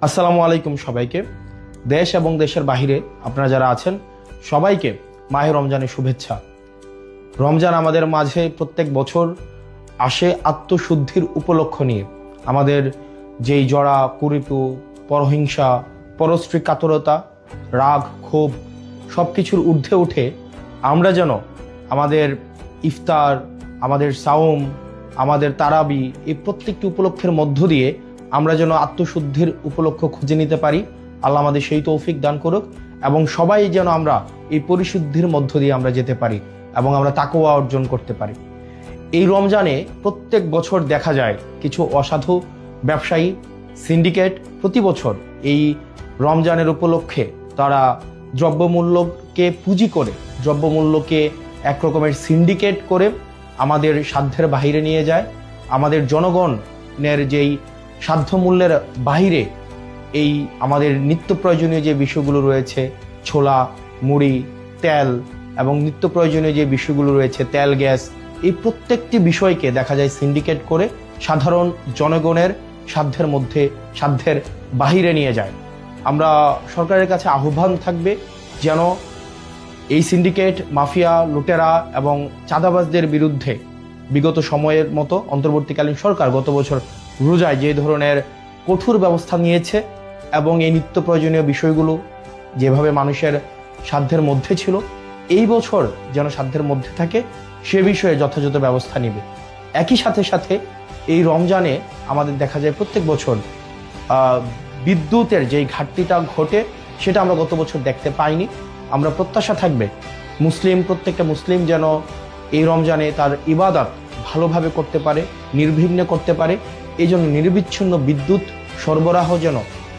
আসসালামু আলাইকুম সবাইকে। দেশ এবং দেশের বাহিরে আপনারা যারা আছেন সবাইকে মাহে রমজানের শুভেচ্ছা। রমজান আমাদের মাঝে প্রত্যেক বছর আসে আত্মশুদ্ধির উপলক্ষ নিয়ে। আমাদের যেই জড়া কুরিপু, পরহিংসা, পরশ্রী কাতরতা, রাগ, ক্ষোভ সব কিছুর ঊর্ধ্বে উঠে আমরা যেন আমাদের ইফতার, আমাদের সাওম, আমাদের তারাবি এই প্রত্যেকটি উপলক্ষের মধ্য দিয়ে আমরা যেন আত্মশুদ্ধির উপলক্ষ খুঁজে নিতে পারি। আল্লাহ আমাদের সেই তৌফিক দান করুক এবং সবাই যেন আমরা এই পরিশুদ্ধির মধ্য দিয়ে আমরা যেতে পারি এবং আমরা তাকওয়া অর্জন করতে পারি। এই রমজানে প্রত্যেক বছর দেখা যায় কিছু অসাধু ব্যবসায়ী সিন্ডিকেট প্রতি বছর এই রমজানের উপলক্ষে তারা দ্রব্যমূল্যকে পুঁজি করে, দ্রব্যমূল্যকে একরকমের সিন্ডিকেট করে আমাদের সাধ্যের বাহিরে নিয়ে যায়। আমাদের জনগণের যেই সাধ্য মূল্যের বাহিরে এই আমাদের নিত্য প্রয়োজনীয় যে বিষয়গুলো রয়েছে, ছোলা, মুড়ি, তেল এবং নিত্য প্রয়োজনীয় যে বিষয়গুলো রয়েছে, তেল, গ্যাস, এই প্রত্যেকটি বিষয়কে দেখা যায় সিন্ডিকেট করে সাধারণ জনগণের সাধ্যের মধ্যে, সাধ্যের বাহিরে নিয়ে যায়। আমরা সরকারের কাছে আহ্বান থাকবে যেন এই সিন্ডিকেট, মাফিয়া, লুটেরা এবং চাঁদাবাজদের বিরুদ্ধে বিগত সময়ের মতো অন্তর্বর্তীকালীন সরকার গত বছর রোজায় যে ধরনের কঠোর ব্যবস্থা নিয়েছে এবং এই নিত্য প্রয়োজনীয় বিষয়গুলো যেভাবে মানুষের সাধ্যের মধ্যে ছিল, এই বছর যেন সাধ্যের মধ্যে থাকে সে বিষয়ে যথাযথ ব্যবস্থা নেবে। একই সাথে সাথে এই রমজানে আমাদের দেখা যায় প্রত্যেক বছর বিদ্যুতের যেই ঘাটতিটা ঘটে সেটা আমরা গত বছর দেখতে পাইনি। আমরা প্রত্যাশা থাকবে প্রত্যেকটা মুসলিম যেন এই রমজানে তার ইবাদত ভালোভাবে করতে পারে, নির্বিঘ্নে করতে পারে। এই জন্য নিরবিচ্ছিন্ন বিদ্যুৎ সরবরাহ যেন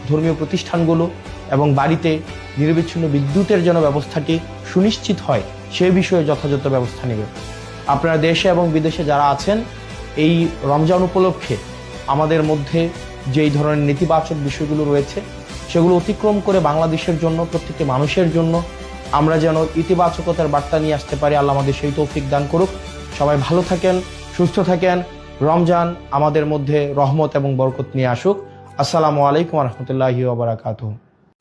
ধর্মীয় প্রতিষ্ঠানগুলো এবং বাড়িতে নিরবিচ্ছিন্ন বিদ্যুতের যেন ব্যবস্থাটি সুনিশ্চিত হয় সে বিষয়ে যথাযথ ব্যবস্থা নেবে। আপনারা দেশে এবং বিদেশে যারা আছেন এই রমজান উপলক্ষে আমাদের মধ্যে যেই ধরনের নেতিবাচক বিষয়গুলো রয়েছে সেগুলো অতিক্রম করে বাংলাদেশের জন্য, প্রত্যেকটি মানুষের জন্য আমরা যেন ইতিবাচকতার বার্তা নিয়ে আসতে পারি। আল্লাহ আমাদের সেই তৌফিক দান করুক। সবাই ভালো থাকেন, সুস্থ থাকেন। রমজান আমাদের মধ্যে রহমত এবং বরকত নিয়ে আসুক। আসসালামু আলাইকুম ওয়া রাহমাতুল্লাহি ওয়া বারাকাতুহু।